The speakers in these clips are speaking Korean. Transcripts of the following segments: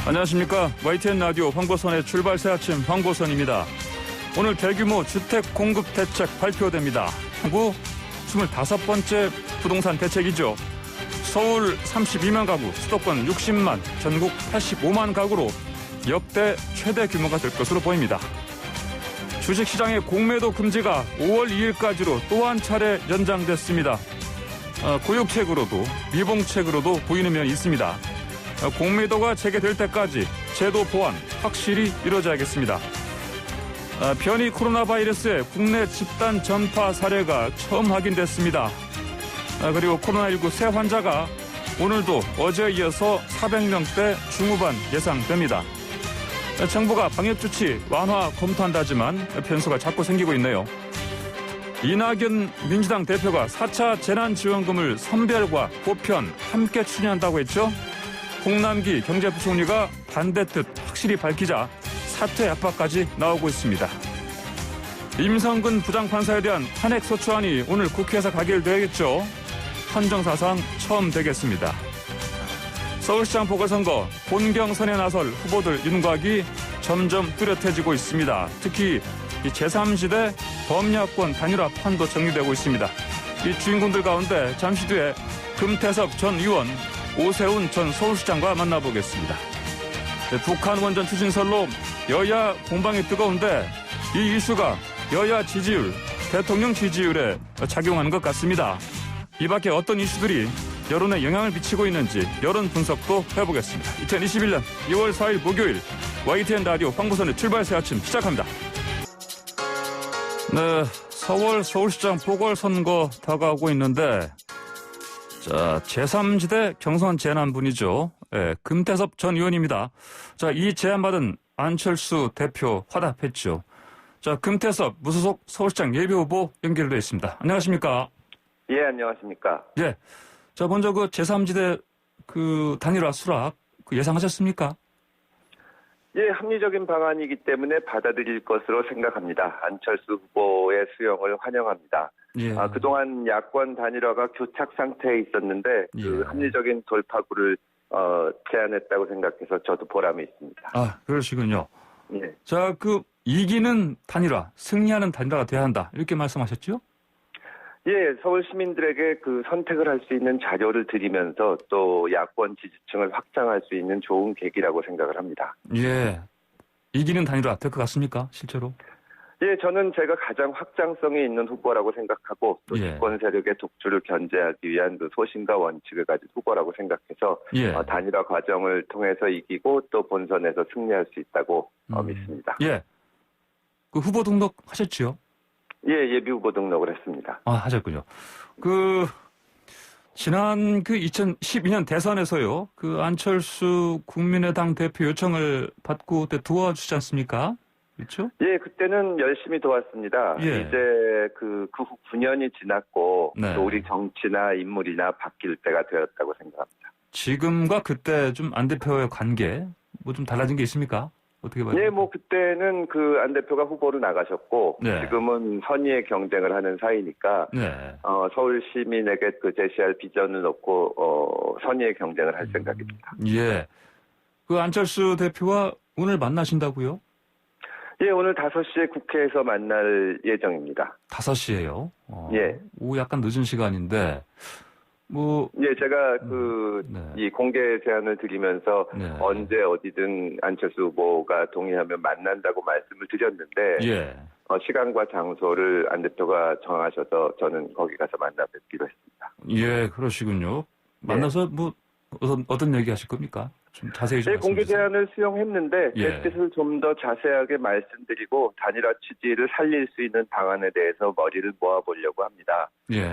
안녕하십니까. YTN 라디오 황보선의 출발새 아침 황보선입니다. 오늘 대규모 주택 공급 대책 발표됩니다. 한국 25번째 부동산 대책이죠. 서울 32만 가구, 수도권 60만, 전국 85만 가구로 역대 최대 규모가 될 것으로 보입니다. 주식시장의 공매도 금지가 5월 2일까지로 또 한 차례 연장됐습니다. 고육책으로도 미봉책으로도 보이는 면이 있습니다. 공매도가 재개될 때까지 제도 보완 확실히 이루어져야겠습니다. 변이 코로나 바이러스의 국내 집단 전파 사례가 처음 확인됐습니다. 그리고 코로나19 새 환자가 오늘도 어제에 이어서 400명대 중후반 예상됩니다. 정부가 방역조치 완화 검토한다지만 변수가 자꾸 생기고 있네요. 이낙연 민주당 대표가 4차 재난지원금을 선별과 보편 함께 추진한다고 했죠. 홍남기 경제부총리가 반대 뜻 확실히 밝히자 사퇴 압박까지 나오고 있습니다. 임성근 부장판사에 대한 탄핵소추안이 오늘 국회에서 가결되겠죠. 헌정사상 처음 되겠습니다. 서울시장 보궐선거 본경선에 나설 후보들 윤곽이 점점 뚜렷해지고 있습니다. 특히 제3지대 범야권 단일화 판도 정리되고 있습니다. 이 주인공들 가운데 잠시 뒤에 금태섭 전 의원, 오세훈 전 서울시장과 만나보겠습니다. 북한 원전 추진설로 여야 공방이 뜨거운데 이 이슈가 여야 지지율, 대통령 지지율에 작용하는 것 같습니다. 이 밖에 어떤 이슈들이 여론에 영향을 미치고 있는지 여론 분석도 해보겠습니다. 2021년 2월 4일 목요일 YTN 라디오 황보선의 출발새 아침 시작합니다. 네, 4월 서울시장 보궐선거 다가오고 있는데 자, 제3지대 경선 제안한 분이죠. 네, 금태섭 전 의원입니다. 자, 이 제안받은 안철수 대표 화답했죠. 자, 금태섭 무소속 서울시장 예비후보 연결되어 있습니다. 안녕하십니까? 예, 안녕하십니까? 예. 자, 먼저 그 제3지대 그 단일화 수락 예상하셨습니까? 예, 합리적인 방안이기 때문에 받아들일 것으로 생각합니다. 안철수 후보의 수용을 환영합니다. 예. 그동안 야권 단일화가 교착 상태에 있었는데 그 예. 합리적인 돌파구를 제안했다고 생각해서 저도 보람이 있습니다. 아, 그러시군요. 예. 자, 그 이기는 단일화, 승리하는 단일화가 돼야 한다. 이렇게 말씀하셨죠? 예, 서울 시민들에게 그 선택을 할 수 있는 자료를 드리면서 또 야권 지지층을 확장할 수 있는 좋은 계기라고 생각을 합니다. 예. 이기는 단일화 될 것 같습니까? 실제로? 예, 저는 제가 가장 확장성이 있는 후보라고 생각하고 또 예. 집권 세력의 독주를 견제하기 위한 그 소신과 원칙을 가진 후보라고 생각해서 예. 단일화 과정을 통해서 이기고 또 본선에서 승리할 수 있다고 믿습니다. 예. 그 후보 등록하셨지요? 예, 예비 후보 등록을 했습니다. 아, 하셨군요. 지난 2012년 대선에서요, 안철수 국민의당 대표 요청을 받고 그때 도와주지 않습니까? 그렇죠? 예, 그때는 열심히 도왔습니다. 예. 이제 그 후 9년이 지났고 네. 또 우리 정치나 인물이나 바뀔 때가 되었다고 생각합니다. 지금과 그때 좀 안 대표의 관계, 뭐 좀 달라진 게 있습니까? 어떻게 봐요? 예, 뭐 그때는 그 안 대표가 후보로 나가셨고 네. 지금은 선의의 경쟁을 하는 사이니까 네. 서울 시민에게 그 제시할 비전을 놓고 선의의 경쟁을 할 생각입니다. 예. 안철수 대표와 오늘 만나신다고요? 예, 오늘 5시에 국회에서 만날 예정입니다. 5시에요? 예. 오후 약간 늦은 시간인데, 예, 제가 네. 이 공개 제안을 드리면서 네. 언제 어디든 안철수 후보가 동의하면 만난다고 말씀을 드렸는데, 예. 시간과 장소를 안 대표가 정하셔서 저는 거기 가서 만나 뵙기로 했습니다. 예, 그러시군요. 만나서 어떤 얘기 하실 겁니까? 좀 자세히 좀 네, 공개 말씀해 주세요. 제안을 수용했는데 예. 제 뜻을 좀 더 자세하게 말씀드리고 단일화 취지를 살릴 수 있는 방안에 대해서 머리를 모아보려고 합니다. 예.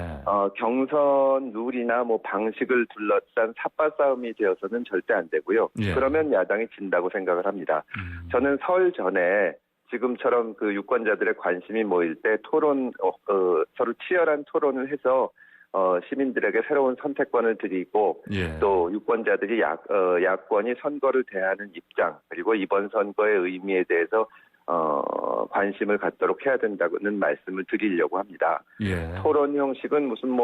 경선 룰이나 방식을 둘러싼 삽바 싸움이 되어서는 절대 안 되고요. 예. 그러면 야당이 진다고 생각을 합니다. 저는 설 전에 지금처럼 그 유권자들의 관심이 모일 때 서로 치열한 토론을 해서 시민들에게 새로운 선택권을 드리고 예. 또 유권자들이 야권이 선거를 대하는 입장 그리고 이번 선거의 의미에 대해서 관심을 갖도록 해야 된다는 말씀을 드리려고 합니다. 예. 토론 형식은 무슨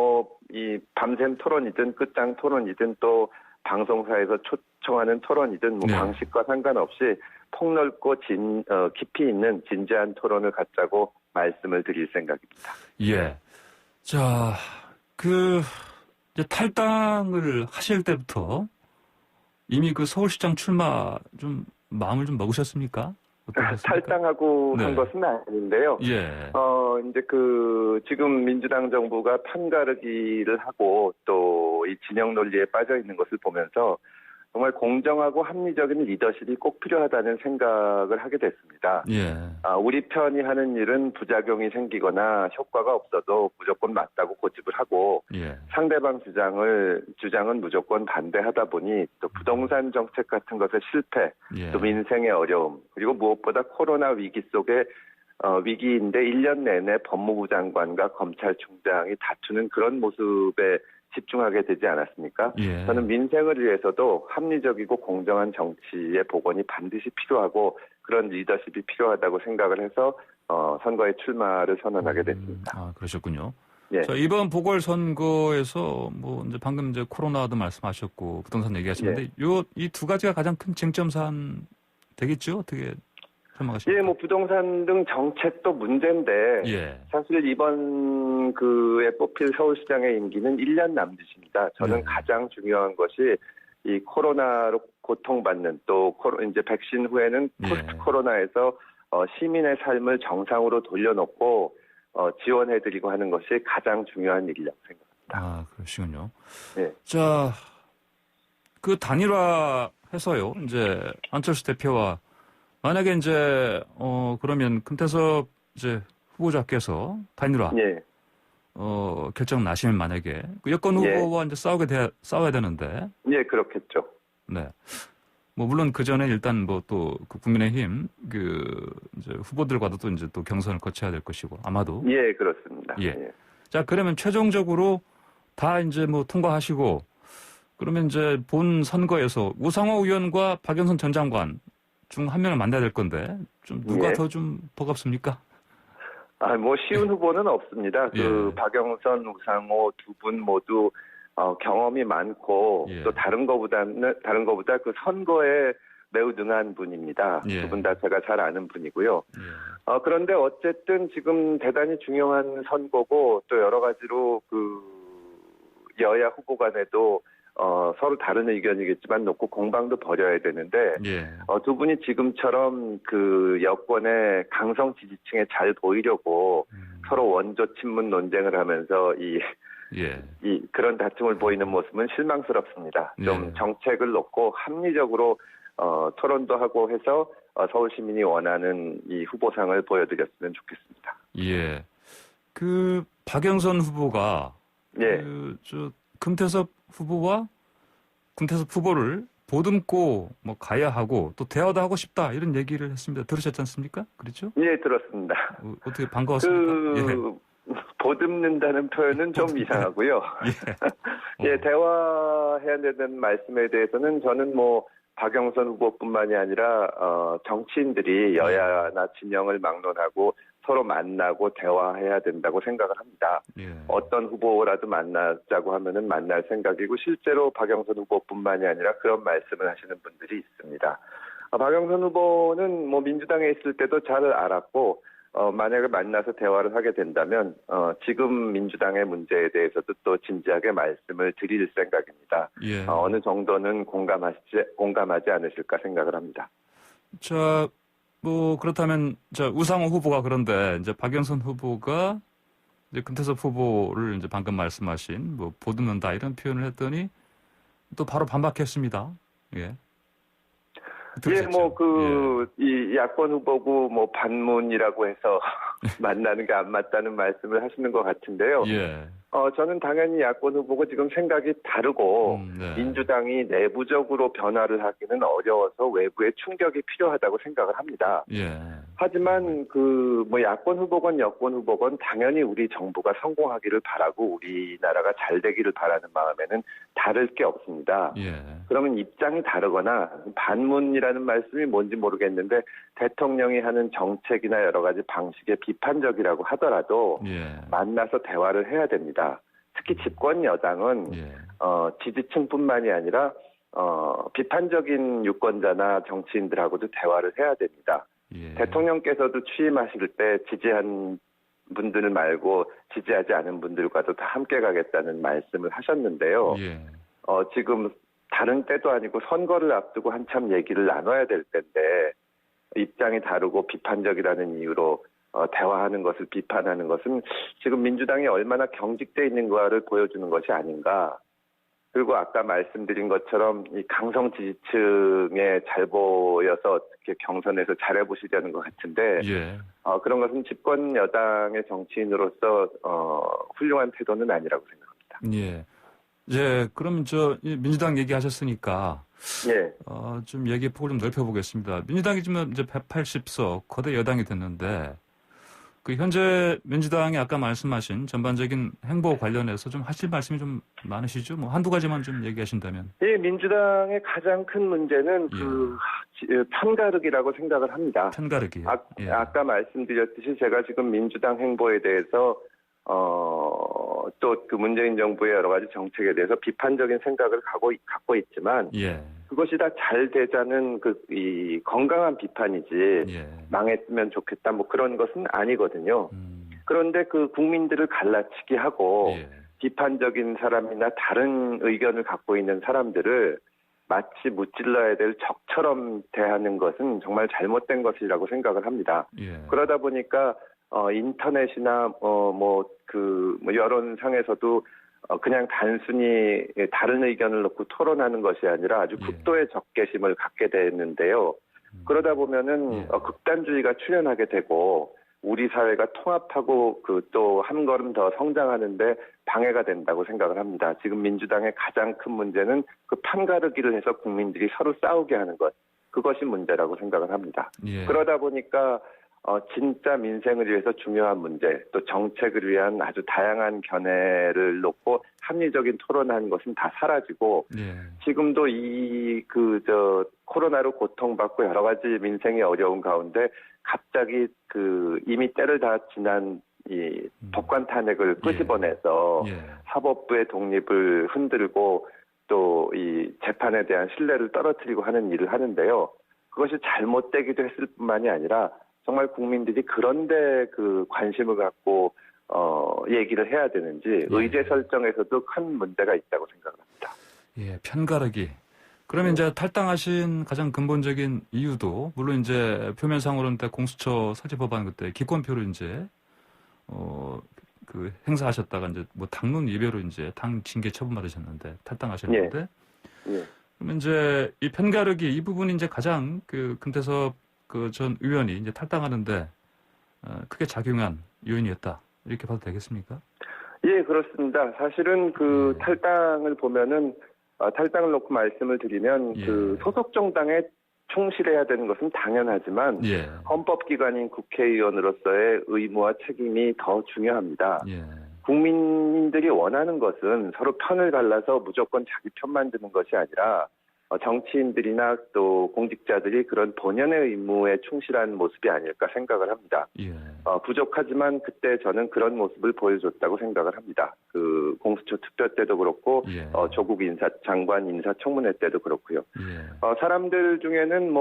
이 밤샘 토론이든 끝장 토론이든 또 방송사에서 초청하는 토론이든 뭐 네. 방식과 방식과 상관없이 폭넓고 깊이 있는 진지한 토론을 갖자고 말씀을 드릴 생각입니다. 예. 자, 이제 탈당을 하실 때부터 이미 그 서울시장 출마 좀 마음을 좀 먹으셨습니까? 어떠셨습니까? 탈당하고 네. 한 것은 아닌데요. 예. 이제 지금 민주당 정부가 편가르기를 하고 또 이 진영 논리에 빠져 있는 것을 보면서 정말 공정하고 합리적인 리더십이 꼭 필요하다는 생각을 하게 됐습니다. 예. 우리 편이 하는 일은 부작용이 생기거나 효과가 없어도 무조건 맞다고 고집을 하고 예. 상대방 주장은 무조건 반대하다 보니 또 부동산 정책 같은 것의 실패, 예. 또 민생의 어려움, 그리고 무엇보다 코로나 위기 속에 위기인데 1년 내내 법무부 장관과 검찰총장이 다투는 그런 모습에 집중하게 되지 않았습니까? 예. 저는 민생을 위해서도 합리적이고 공정한 정치의 복원이 반드시 필요하고 그런 리더십이 필요하다고 생각을 해서 선거에 출마를 선언하게 됐습니다. 그러셨군요. 예. 자, 이번 보궐선거에서 뭐 이제 방금 이제 코로나도 말씀하셨고 부동산 얘기하시는데 이 두 가지가 가장 큰 쟁점 사안 되겠죠? 어떻게 설명하십니까? 예, 뭐 부동산 등 정책도 문제인데 예. 사실 이번 그에 뽑힐 서울시장의 임기는 1년 남짓입니다. 저는 네. 가장 중요한 것이 이 코로나로 고통받는 또 이제 백신 후에는 예. 포스트 코로나에서 시민의 삶을 정상으로 돌려놓고 지원해드리고 하는 것이 가장 중요한 일이라고 생각합니다. 그러시군요. 네. 자, 그 단일화해서요. 이제 안철수 대표와 만약에 이제 그러면 금태섭 이제 후보자께서 단일화 예. 결정 나시면 만약에 그 여권 후보와 이제 싸워야 되는데. 예, 그렇겠죠. 네. 뭐 물론 그 전에 일단 뭐 또 그 국민의힘 이제 후보들과도 또 이제 또 경선을 거쳐야 될 것이고 아마도. 예, 그렇습니다. 예. 예. 자, 그러면 최종적으로 다 이제 뭐 통과하시고 그러면 이제 본 선거에서 우상호 의원과 박영선 전 장관 중 한 명을 만나야 될 건데 좀 누가 예. 더 좀 버겁습니까? 뭐 쉬운 후보는 없습니다. 예. 박영선, 우상호 두 분 모두 경험이 많고 예. 또 다른 거보다 그 선거에 매우 능한 분입니다. 예. 두 분 다 제가 잘 아는 분이고요. 예. 그런데 어쨌든 지금 대단히 중요한 선거고 또 여러 가지로 여야 후보 간에도 서로 다른 의견이겠지만 놓고 공방도 벌여야 되는데 예. 두 분이 지금처럼 그 여권의 강성 지지층에 잘 보이려고 서로 원조 친문 논쟁을 하면서 그런 다툼을 보이는 모습은 실망스럽습니다. 좀 예. 정책을 놓고 합리적으로 토론도 하고 해서 서울 시민이 원하는 이 후보상을 보여드렸으면 좋겠습니다. 예. 그 박영선 후보가 예. 금태섭 후보를 보듬고 뭐 가야 하고 또 대화도 하고 싶다 이런 얘기를 했습니다. 들으셨지 않습니까? 그렇죠? 예, 들었습니다. 어떻게 반가웠습니까? 보듬는다는 표현은 좀 이상하고요. 예, 대화해야 되는 말씀에 대해서는 저는 뭐 박영선 후보뿐만이 아니라 정치인들이 여야나 진영을 막론하고 서로 만나고 대화해야 된다고 생각을 합니다. 예. 어떤 후보라도 만나자고 하면은 만날 생각이고 실제로 박영선 후보뿐만이 아니라 그런 말씀을 하시는 분들이 있습니다. 박영선 후보는 뭐 민주당에 있을 때도 잘 알았고 만약에 만나서 대화를 하게 된다면 지금 민주당의 문제에 대해서도 또 진지하게 말씀을 드릴 생각입니다. 예. 어느 정도는 공감하지 않으실까 생각을 합니다. 자, 뭐 그렇다면 우상호 후보가 그런데 이제 박영선 후보가 이제 금태섭 후보를 이제 방금 말씀하신 뭐 보듬는다 이런 표현을 했더니 또 바로 반박했습니다. 예. 예, 이 야권 후보고 뭐 반문이라고 해서 만나는 게 안 맞다는 말씀을 하시는 것 같은데요. 예. 저는 당연히 야권 후보고 지금 생각이 다르고 네. 민주당이 내부적으로 변화를 하기는 어려워서 외부의 충격이 필요하다고 생각을 합니다. 예. 하지만 야권 후보건 여권 후보건 당연히 우리 정부가 성공하기를 바라고 우리나라가 잘 되기를 바라는 마음에는 다를 게 없습니다. 예. 그러면 입장이 다르거나 반문이라는 말씀이 뭔지 모르겠는데 대통령이 하는 정책이나 여러 가지 방식에 비판적이라고 하더라도 예. 만나서 대화를 해야 됩니다. 특히 집권 여당은 예. 지지층뿐만이 아니라 비판적인 유권자나 정치인들하고도 대화를 해야 됩니다. 예. 대통령께서도 취임하실 때 지지한 분들 말고 지지하지 않은 분들과도 다 함께 가겠다는 말씀을 하셨는데요. 예. 지금 다른 때도 아니고 선거를 앞두고 한참 얘기를 나눠야 될 때인데 입장이 다르고 비판적이라는 이유로 대화하는 것을 비판하는 것은 지금 민주당이 얼마나 경직돼 있는가를 보여주는 것이 아닌가. 그리고 아까 말씀드린 것처럼 이 강성 지지층에 잘 보여서 어떻게 경선에서 잘해보시려는 것 같은데 예. 그런 것은 집권 여당의 정치인으로서 훌륭한 태도는 아니라고 생각합니다. 예. 이제 그럼 민주당 얘기하셨으니까 예. 좀 얘기 폭을 좀 넓혀보겠습니다. 민주당이 지금 이제 180석 거대 여당이 됐는데 그 현재 민주당이 아까 말씀하신 전반적인 행보 관련해서 좀 하실 말씀이 좀 많으시죠? 뭐 한두 가지만 좀 얘기하신다면. 예, 민주당의 가장 큰 문제는 편가르기라고 생각을 합니다. 편가르기요. 예. 아까 말씀드렸듯이 제가 지금 민주당 행보에 대해서 또 그 문재인 정부의 여러 가지 정책에 대해서 비판적인 생각을 갖고 있지만 예. 그것이 다 잘 되자는 이 건강한 비판이지 예. 망했으면 좋겠다 뭐 그런 것은 아니거든요. 그런데 그 국민들을 갈라치기 하고 예. 비판적인 사람이나 다른 의견을 갖고 있는 사람들을 마치 무찔러야 될 적처럼 대하는 것은 정말 잘못된 것이라고 생각을 합니다. 예. 그러다 보니까 인터넷이나 여론상에서도 그냥 단순히 다른 의견을 놓고 토론하는 것이 아니라 아주 극도의 적개심을 갖게 됐는데요. 그러다 보면은 극단주의가 출현하게 되고 우리 사회가 통합하고 또 한 걸음 더 성장하는데 방해가 된다고 생각을 합니다. 지금 민주당의 가장 큰 문제는 그 판가르기를 해서 국민들이 서로 싸우게 하는 것, 그것이 문제라고 생각을 합니다. 예. 그러다 보니까 진짜 민생을 위해서 중요한 문제, 또 정책을 위한 아주 다양한 견해를 놓고 합리적인 토론하는 것은 다 사라지고, 예. 지금도 코로나로 고통받고 여러 가지 민생이 어려운 가운데 갑자기 이미 때를 다 지난 이 법관 탄핵을 끄집어내서 사법부의 독립을 흔들고 또 이 재판에 대한 신뢰를 떨어뜨리고 하는 일을 하는데요. 그것이 잘못되기도 했을 뿐만이 아니라 정말 국민들이 그런데 관심을 갖고 얘기를 해야 되는지 의제 설정에서도 큰 문제가 있다고 생각합니다. 예, 편가르기. 그러면 이제 탈당하신 가장 근본적인 이유도 물론 이제 표면상으로는 공수처 사제 법안 그때 기권표를 이제 행사하셨다가 이제 뭐 당론 예배로 이제 당 징계 처분 받으셨는데 탈당하셨는데. 예. 그러면 이제 이 편가르기 이 부분이 이제 가장 금태섭 전 의원이 이제 탈당하는데 크게 작용한 요인이었다. 이렇게 봐도 되겠습니까? 예, 그렇습니다. 사실은 탈당을 보면은 탈당을 놓고 말씀을 드리면 소속 정당에 충실해야 되는 것은 당연하지만 헌법기관인 국회의원으로서의 의무와 책임이 더 중요합니다. 국민들이 원하는 것은 서로 편을 갈라서 무조건 자기 편만 드는 것이 아니라 정치인들이나 또 공직자들이 그런 본연의 의무에 충실한 모습이 아닐까 생각을 합니다. 부족하지만 그때 저는 그런 모습을 보여줬다고 생각을 합니다. 공수처 투표 때도 그렇고 조국 장관 인사청문회 때도 그렇고요. 사람들 중에는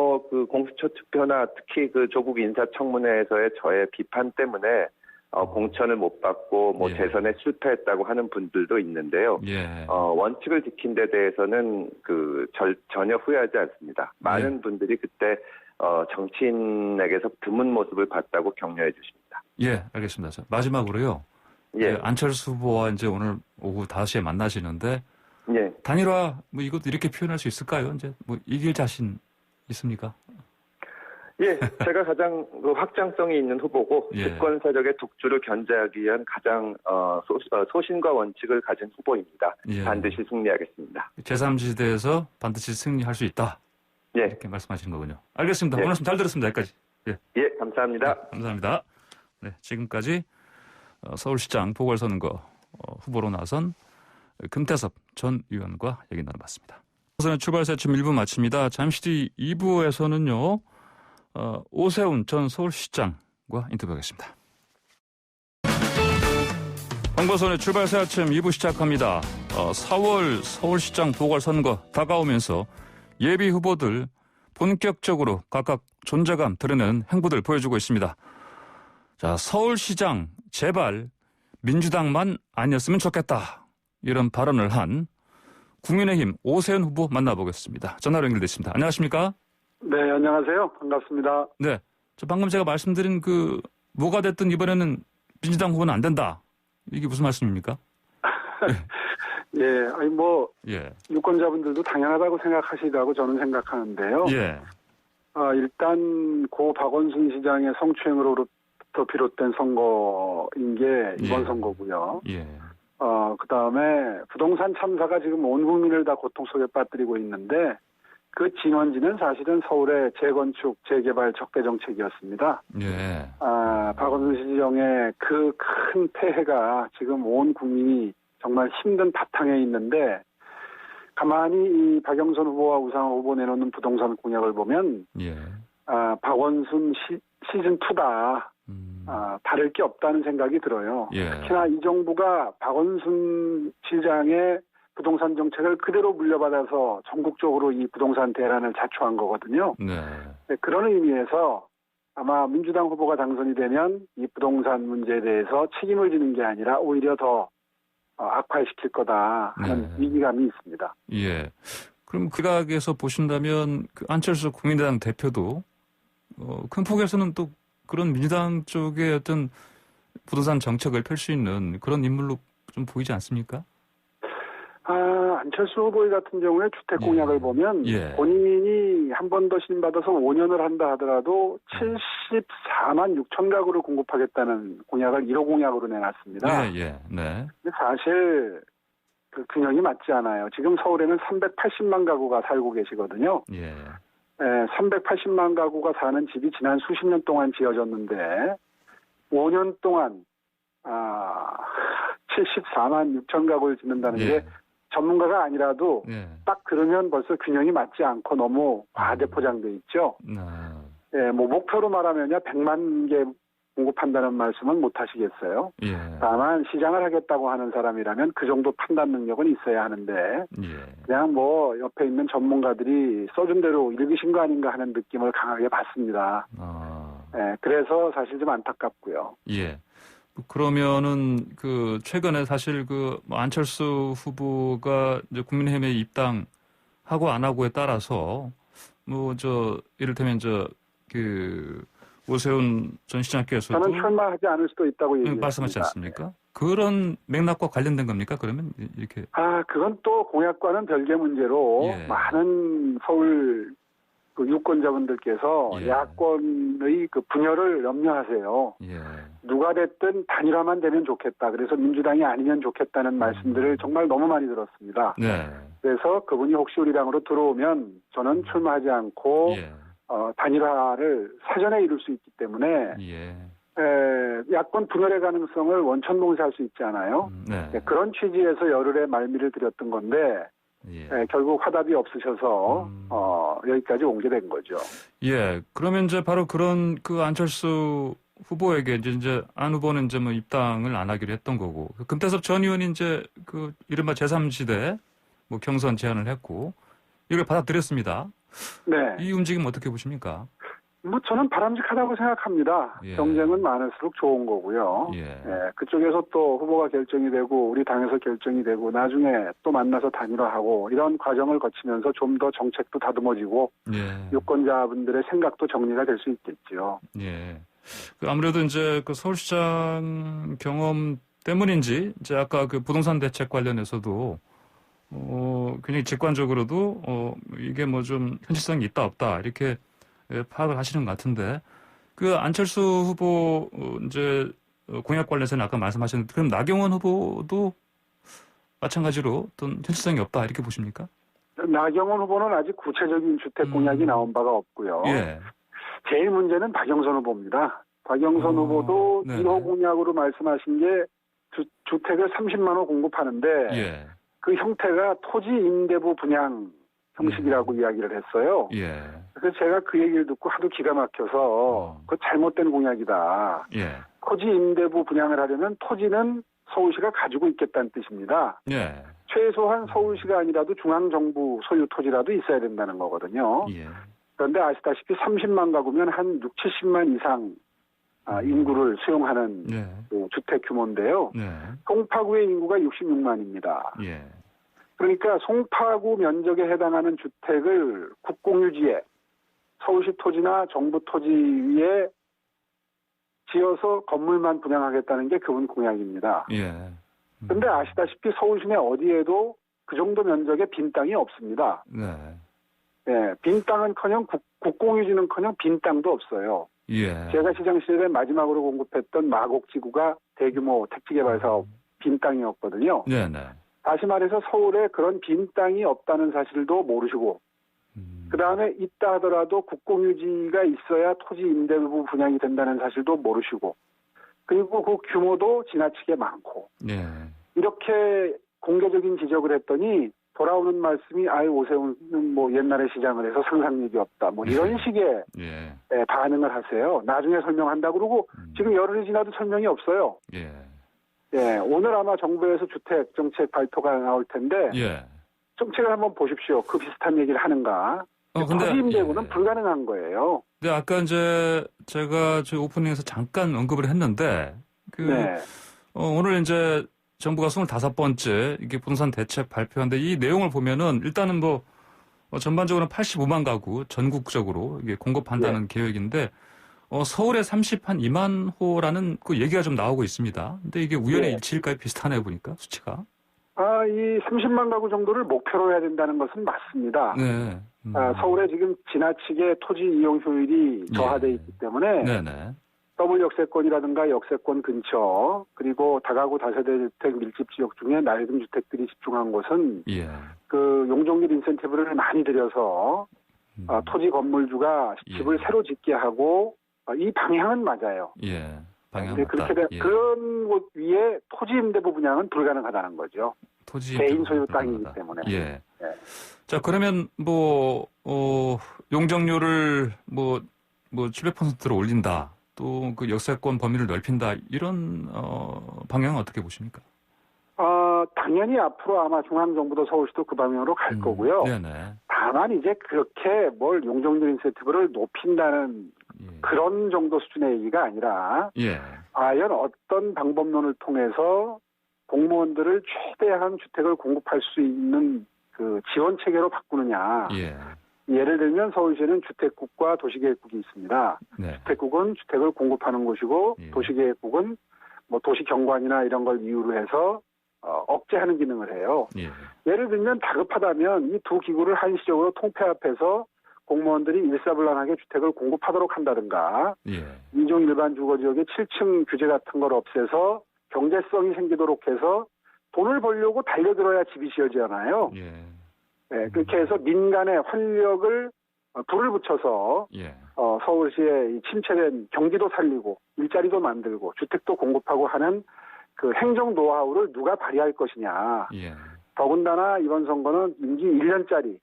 공수처 투표나 특히 조국 인사청문회에서의 저의 비판 때문에 공천을 못 받고 재선에 실패했다고 하는 분들도 있는데요. 원칙을 지킨 데 대해서는 전혀 후회하지 않습니다. 많은 분들이 그때 정치인에게서 드문 모습을 봤다고 격려해 주십니다. 예, 알겠습니다. 마지막으로요. 안철수 후보와 이제 오늘 오후 5시에 만나시는데 단일화 이것도 이렇게 표현할 수 있을까요? 이제 이길 자신 있습니까? 예, 제가 가장 확장성이 있는 후보고 집권 세력의 독주를 견제하기 위한 가장 소신과 원칙을 가진 후보입니다. 반드시 승리하겠습니다. 제3지대에서 반드시 승리할 수 있다. 이렇게 말씀하시는 거군요. 알겠습니다. 오늘 말씀 잘 들었습니다. 여기까지. 예, 감사합니다. 감사합니다. 네, 지금까지 서울시장 보궐선거 후보로 나선 금태섭 전 의원과 얘기 나눠봤습니다. 우선 출발사 아침 1부 마칩니다. 잠시 뒤 2부에서는요. 오세훈 전 서울시장과 인터뷰하겠습니다. 황보선의 출발새 아침 2부 시작합니다. 4월 서울시장 보궐선거 다가오면서 예비 후보들 본격적으로 각각 존재감 드러내는 행보들 보여주고 있습니다. 자, 서울시장 제발 민주당만 아니었으면 좋겠다. 이런 발언을 한 국민의힘 오세훈 후보 만나보겠습니다. 전화로 연결됐습니다. 안녕하십니까? 네, 안녕하세요. 반갑습니다. 네, 저 방금 제가 말씀드린 뭐가 됐든 이번에는 민주당 후보는 안 된다. 이게 무슨 말씀입니까? 예, 유권자분들도 당연하다고 생각하시다고 저는 생각하는데요. 예. 일단 고 박원순 시장의 성추행으로부터 비롯된 선거인 게 이번 예. 선거고요. 예. 그다음에 부동산 참사가 지금 온 국민을 다 고통 속에 빠뜨리고 있는데 그 진원지는 사실은 서울의 재건축, 재개발 적대 정책이었습니다. 예. 박원순 시장의 그 큰 폐해가 지금 온 국민이 정말 힘든 바탕에 있는데 가만히 이 박영선 후보와 우상호 후보 내놓는 부동산 공약을 보면 예. 박원순 시즌2다. 다를 게 없다는 생각이 들어요. 예. 특히나 이 정부가 박원순 시장의 부동산 정책을 그대로 물려받아서 전국적으로 이 부동산 대란을 자초한 거거든요. 네. 네, 그런 의미에서 아마 민주당 후보가 당선이 되면 이 부동산 문제에 대해서 책임을 지는 게 아니라 오히려 더 악화시킬 거다 하는 네. 위기감이 있습니다. 예. 그럼 그 각에서 보신다면 안철수 국민의당 대표도 큰 폭에서는 또 그런 민주당 쪽의 어떤 부동산 정책을 펼 수 있는 그런 인물로 좀 보이지 않습니까? 안철수 후보 같은 경우에 주택 공약을 보면 예. 본인이 한 번 더 신임받아서 5년을 한다 하더라도 74만 6천 가구를 공급하겠다는 공약을 1호 공약으로 내놨습니다. 예. 네. 근데 사실 그 균형이 맞지 않아요. 지금 서울에는 380만 가구가 살고 계시거든요. 예. 380만 가구가 사는 집이 지난 수십 년 동안 지어졌는데 5년 동안 74만 6천 가구를 짓는다는 예. 게 전문가가 아니라도 예. 딱 들으면 벌써 균형이 맞지 않고 너무 과대 포장돼 있죠. 목표로 말하면요 100만 개 공급한다는 말씀은 못 하시겠어요. 예. 다만 시장을 하겠다고 하는 사람이라면 그 정도 판단 능력은 있어야 하는데 예. 그냥 옆에 있는 전문가들이 써준 대로 읽으신 거 아닌가 하는 느낌을 강하게 받습니다. 그래서 사실 좀 안타깝고요. 예. 그러면은 최근에 사실 안철수 후보가 이제 국민의힘에 입당하고 안 하고에 따라서 이를테면 오세훈 전 시장께서도 저는 출마하지 않을 수도 있다고 얘기했습니다. 말씀하지 않습니까? 그런 맥락과 관련된 겁니까? 그러면 이렇게 그건 또 공약과는 별개 문제로 예. 많은 서울 유권자분들께서 예. 야권의 분열을 염려하세요. 예. 누가 됐든 단일화만 되면 좋겠다. 그래서 민주당이 아니면 좋겠다는 말씀들을 정말 너무 많이 들었습니다. 네. 그래서 그분이 혹시 우리 당으로 들어오면 저는 출마하지 않고 예. 단일화를 사전에 이룰 수 있기 때문에 예. 야권 분열의 가능성을 원천봉쇄할 수 있지 않아요. 네. 그런 취지에서 열흘에 말미를 드렸던 건데 예. 결국 화답이 없으셔서 여기까지 오게 된 거죠. 예. 그러면 이제 바로 그런 안철수 후보에게 이제 안 후보는 이제 입당을 안 하기로 했던 거고 금태섭 전 의원이 이제 이른바 제3지대 경선 제안을 했고 이걸 받아들였습니다. 네. 이 움직임 어떻게 보십니까? 저는 바람직하다고 생각합니다. 예. 경쟁은 많을수록 좋은 거고요. 예. 그쪽에서 또 후보가 결정이 되고 우리 당에서 결정이 되고 나중에 또 만나서 단일화하고 이런 과정을 거치면서 좀 더 정책도 다듬어지고 예. 유권자분들의 생각도 정리가 될 수 있겠죠. 예. 아무래도 이제 서울시장 경험 때문인지 이제 아까 부동산 대책 관련해서도 굉장히 직관적으로도 이게 좀 현실성이 있다 없다 이렇게 파악을 하시는 것 같은데 안철수 후보 이제 공약 관련해서는 아까 말씀하셨는데 그럼 나경원 후보도 마찬가지로 어떤 현실성이 없다 이렇게 보십니까? 나경원 후보는 아직 구체적인 주택 공약이 나온 바가 없고요. 예. 제일 문제는 박영선 후보입니다. 박영선 후보도 네네. 1호 공약으로 말씀하신 게 주택을 30만 호 공급하는데 예. 그 형태가 토지 임대부 분양 형식이라고 이야기를 했어요. 예. 그래서 제가 그 얘기를 듣고 하도 기가 막혀서 그 잘못된 공약이다. 예. 토지 임대부 분양을 하려면 토지는 서울시가 가지고 있겠다는 뜻입니다. 예. 최소한 서울시가 아니라도 중앙정부 소유 토지라도 있어야 된다는 거거든요. 예. 그런데 아시다시피 30만 가구면 한 6, 70만 이상 인구를 수용하는 네. 그 주택 규모인데요. 네. 송파구의 인구가 66만입니다. 예. 그러니까 송파구 면적에 해당하는 주택을 국공유지에 서울시 토지나 정부 토지 위에 지어서 건물만 분양하겠다는 게 그분 공약입니다. 예. 그런데 아시다시피 서울 시내 어디에도 그 정도 면적의 빈 땅이 없습니다. 네. 예, 빈 땅은커녕 국공유지는커녕 빈 땅도 없어요. 예. 제가 시장 시절에 마지막으로 공급했던 마곡지구가 대규모 택지개발 사업 빈 땅이었거든요. 네네. 다시 말해서 서울에 그런 빈 땅이 없다는 사실도 모르시고 그 다음에 있다 하더라도 국공유지가 있어야 토지 임대부 분양이 된다는 사실도 모르시고 그리고 그 규모도 지나치게 많고 예. 이렇게 공개적인 지적을 했더니 돌아오는 말씀이 오세훈은 뭐 옛날에 시장을 해서 상상력이 없다 뭐 이런 식의 예. 반응을 하세요. 나중에 설명한다 그러고 지금 열흘이 지나도 설명이 없어요. 예. 예, 오늘 아마 정부에서 주택 정책 발표가 나올 텐데 예. 정책을 한번 보십시오. 그 비슷한 얘기를 하는가. 근데 토지 임대구는 예. 불가능한 거예요. 근데 아까 이제 제가 저희 오프닝에서 잠깐 언급을 했는데 네. 오늘 이제 정부가 25번째 이게 부동산 대책 발표한데 이 내용을 보면은 일단은 뭐 전반적으로는 85만 가구 전국적으로 이게 공급한다는 계획인데 서울에 2만 호라는 그 얘기가 좀 나오고 있습니다. 근데 이게 우연의 일치일까요? 비슷하네 보니까 수치가. 이 30만 가구 정도를 목표로 해야 된다는 것은 맞습니다. 네. 서울에 지금 지나치게 토지 이용 효율이 저하되어 있기 때문에 네네. 더블 역세권이라든가 역세권 근처 그리고 다가구 다세대 주택 밀집 지역 중에 낡은 주택들이 집중한 곳은 예. 그 용적률 인센티브를 많이 들여서 토지 건물주가 집을 새로 짓게 하고 이 방향은 맞아요. 예. 방향 근데 맞다. 그렇게 예. 그런 곳 위에 토지 임대부 분양은 불가능하다는 거죠. 토지 개인 소유 불가능하다. 땅이기 때문에. 예. 네. 자, 그러면 용적률을 700%로 올린다. 또 그 역세권 범위를 넓힌다. 이런 방향은 어떻게 보십니까? 당연히 앞으로 아마 중앙정부도 서울시도 그 방향으로 갈 거고요. 네네. 다만 이제 그렇게 뭘 용적률 인센티브를 높인다는 그런 정도 수준의 얘기가 아니라 과연 어떤 방법론을 통해서 공무원들을 최대한 주택을 공급할 수 있는 그 지원 체계로 바꾸느냐. 예를 들면 서울시에는 주택국과 도시계획국이 있습니다. 네. 주택국은 주택을 공급하는 곳이고 도시계획국은 뭐 도시경관이나 이런 걸 이유로 해서 억제하는 기능을 해요. 예를 들면 다급하다면 이 두 기구를 한시적으로 통폐합해서 공무원들이 일사불란하게 주택을 공급하도록 한다든가 2종 일반 주거지역의 7층 규제 같은 걸 없애서 경제성이 생기도록 해서 돈을 벌려고 달려들어야 집이 지어지잖아요. 네, 그렇게 해서 민간의 활력을 불을 붙여서 서울시의 이 침체된 경기도 살리고 일자리도 만들고 주택도 공급하고 하는 그 행정 노하우를 누가 발휘할 것이냐. 더군다나 이번 선거는 임기 1년짜리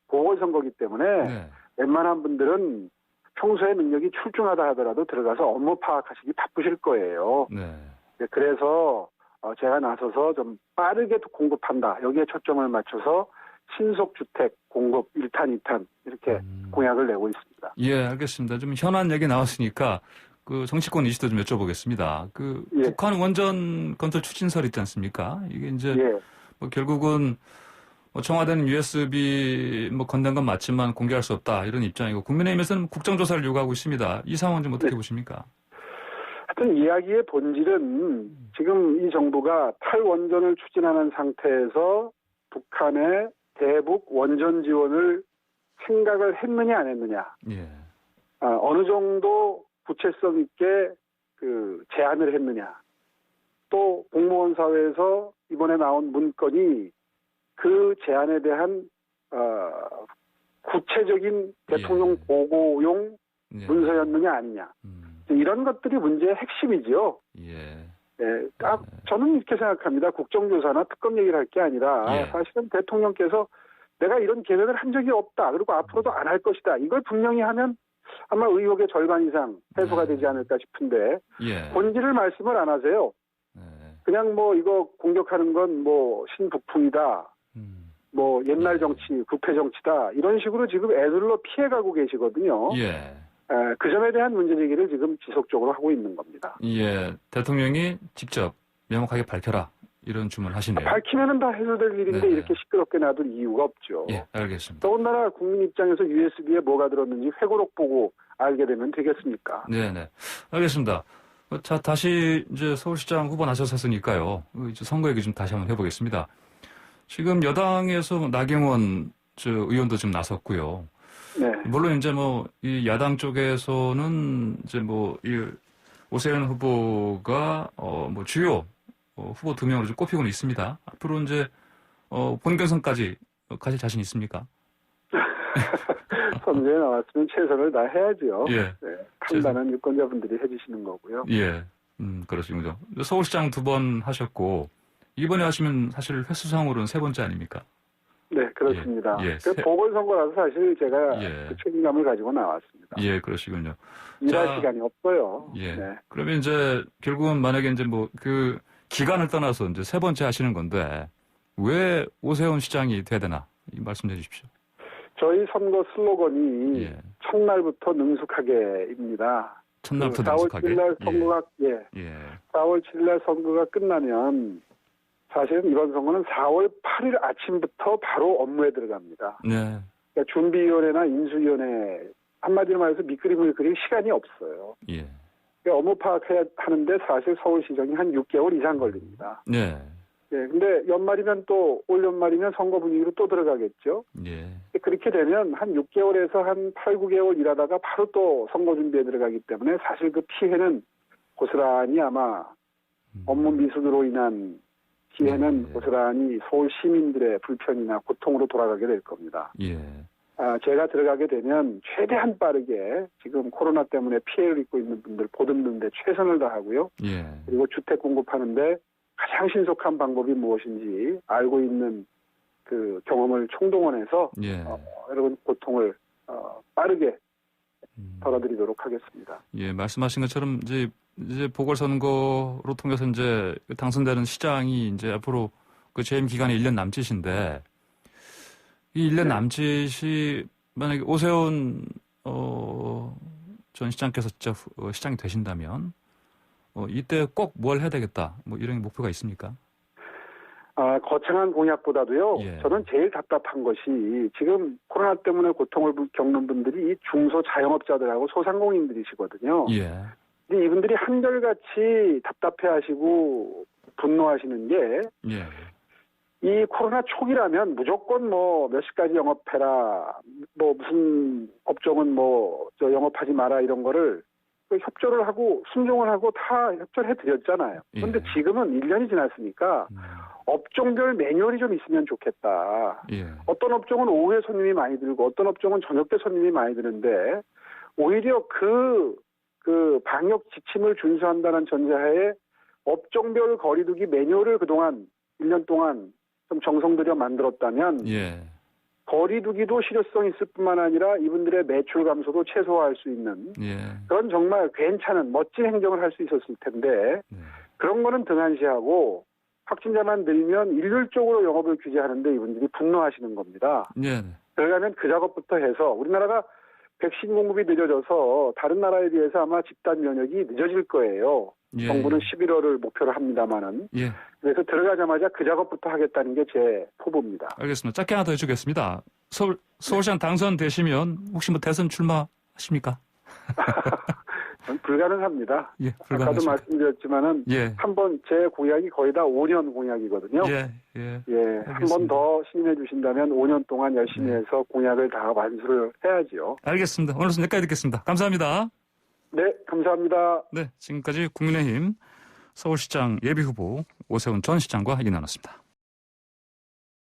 보궐선거기 때문에 웬만한 분들은 평소에 능력이 출중하다 하더라도 들어가서 업무 파악하시기 바쁘실 거예요. 그래서 제가 나서서 좀 빠르게 공급한다. 여기에 초점을 맞춰서 신속주택 공급 1탄, 2탄 이렇게 공약을 내고 있습니다. 예, 알겠습니다. 좀 현안 얘기 나왔으니까 그 정치권 이슈도 좀 여쭤보겠습니다. 북한 원전 건설 추진설 있지 않습니까? 이게 이제 뭐 결국은 청와대는 USB 건넨 건 맞지만 공개할 수 없다 이런 입장이고 국민의힘에서는 국정조사를 요구하고 있습니다. 이 상황 좀 어떻게 보십니까? 하여튼 이야기의 본질은 지금 이 정부가 탈원전을 추진하는 상태에서 북한의 대북 원전 지원을 생각을 했느냐 안 했느냐. 어느 정도 구체성 있게 그 제안을 했느냐. 또 공무원 사회에서 이번에 나온 문건이 그 제안에 대한 구체적인 대통령 보고용 문서였느냐 아니냐. 이런 것들이 문제의 핵심이지요. 저는 이렇게 생각합니다. 국정조사나 특검 얘기를 할 게 아니라 사실은 대통령께서 내가 이런 계획을 한 적이 없다. 그리고 앞으로도 안 할 것이다. 이걸 분명히 하면 아마 의혹의 절반 이상 해소가 되지 않을까 싶은데 본질을 말씀을 안 하세요. 그냥 뭐 이거 공격하는 건 뭐 신북풍이다. 뭐 옛날 정치, 부패 정치다. 이런 식으로 지금 애들로 피해가고 계시거든요. 예. 그 점에 대한 문제 제기를 지금 지속적으로 하고 있는 겁니다. 예. 대통령이 직접 명확하게 밝혀라. 이런 주문을 하시네요. 밝히면은 다 해소될 일인데 네. 이렇게 시끄럽게 놔둘 이유가 없죠. 예, 알겠습니다. 더군다나 국민 입장에서 USB에 뭐가 들었는지 회고록 보고 알게 되면 되겠습니까? 네네. 알겠습니다. 자, 다시 이제 서울시장 후보 나서셨으니까요. 이제 선거 얘기 좀 다시 한번 해보겠습니다. 지금 여당에서 나경원 의원도 좀 나섰고요. 네. 물론 이제 뭐 이 야당 쪽에서는 이제 뭐 이 오세훈 후보가 뭐 주요 후보 2명으로 좀 꼽히고는 있습니다. 앞으로 이제 본경선까지 가실 자신 있습니까? 선거에 나왔으면 최선을 다해야죠. 예. 네, 판단은 유권자분들이 해주시는 거고요. 예. 그렇군요. 서울시장 2번 하셨고 이번에 하시면 사실 횟수상으로는 3번째 아닙니까? 네, 그렇습니다. 예. 그 보궐선거라서 사실 제가 예. 그 책임감을 가지고 나왔습니다. 예, 그러시군요. 일할 자, 시간이 없어요. 예. 네. 그러면 이제 결국은 만약에 이제 뭐 그 기간을 떠나서 이제 3번째 하시는 건데 왜 오세훈 시장이 돼야 되나? 이 말씀해 주십시오. 저희 선거 슬로건이 예. 첫날부터 능숙하게입니다. 첫날부터 4월 능숙하게. 7일 선거가 예. 4월 7일 선거가 끝나면 사실은 이번 선거는 4월 8일 아침부터 바로 업무에 들어갑니다. 네. 그러니까 준비위원회나 인수위원회 한마디로 말해서 밑그림을 그릴 시간이 없어요. 예. 그러니까 업무 파악해야 하는데 사실 서울시정이 한 6개월 이상 걸립니다. 네. 예, 근데 연말이면 또 올 연말이면 선거 분위기로 또 들어가겠죠. 예. 그렇게 되면 한 6개월에서 한 8, 9개월 일하다가 바로 또 선거 준비에 들어가기 때문에 사실 그 피해는 고스란히 아마 업무 미숙으로 인한 피해는 예. 고스란히 서울 시민들의 불편이나 고통으로 돌아가게 될 겁니다. 예. 제가 들어가게 되면 최대한 빠르게 지금 코로나 때문에 피해를 입고 있는 분들 보듬는 데 최선을 다하고요. 예. 그리고 주택 공급하는데 가장 신속한 방법이 무엇인지 알고 있는 그 경험을 총동원해서 예. 여러분 고통을 빠르게 덜어드리도록 하겠습니다. 예, 말씀하신 것처럼 이제 보궐선거로 통해서 이제 당선되는 시장이 이제 앞으로 그 재임 기간이 1년 남짓인데 이 1년 네. 남짓이 만약에 오세훈 전 시장께서 진짜 시장이 되신다면 이때 꼭 뭘 해야 되겠다 뭐 이런 목표가 있습니까? 거창한 공약보다도요. 예. 저는 제일 답답한 것이 지금 코로나 때문에 고통을 겪는 분들이 이 중소 자영업자들하고 소상공인들이시거든요. 예. 근데 이분들이 한결같이 답답해하시고 분노하시는 게 예. 이 코로나 초기라면 무조건 뭐 몇 시까지 영업해라, 뭐 무슨 업종은 뭐 저 영업하지 마라 이런 거를 협조를 하고 순종을 하고 다 협조를 해드렸잖아요. 그런데 예. 지금은 1년이 지났으니까 업종별 매뉴얼이 좀 있으면 좋겠다. 예. 어떤 업종은 오후에 손님이 많이 들고 어떤 업종은 저녁 때 손님이 많이 드는데 오히려 그 방역 지침을 준수한다는 전제하에 업종별 거리두기 매뉴얼을 그동안 1년 동안 좀 정성 들여 만들었다면 예. 거리두기도 실효성 있을 뿐만 아니라 이분들의 매출 감소도 최소화할 수 있는 예. 그런 정말 괜찮은 멋진 행정을 할 수 있었을 텐데 네. 그런 거는 등한시하고 확진자만 늘면 일률적으로 영업을 규제하는데 이분들이 분노하시는 겁니다. 예. 그러려면 그 작업부터 해서 우리나라가 백신 공급이 늦어져서 다른 나라에 비해서 아마 집단 면역이 늦어질 거예요. 예. 정부는 11월을 목표로 합니다마는. 예. 그래서 들어가자마자 그 작업부터 하겠다는 게 제 포부입니다. 알겠습니다. 짧게 하나 더 해주겠습니다. 서울시장 당선되시면 혹시 뭐 대선 출마하십니까? 불가능합니다. 예, 아까도 불가능하십니까? 말씀드렸지만은 예. 한번 제 공약이 거의 다 5년 공약이거든요. 예, 예. 한 번 더 신임해 주신다면 5년 동안 열심히 네. 해서 공약을 다 완수를 해야지요. 알겠습니다. 오늘 여기까지 듣겠습니다. 감사합니다. 네, 감사합니다. 네, 지금까지 국민의힘 서울시장 예비후보 오세훈 전 시장과 얘기 나눴습니다.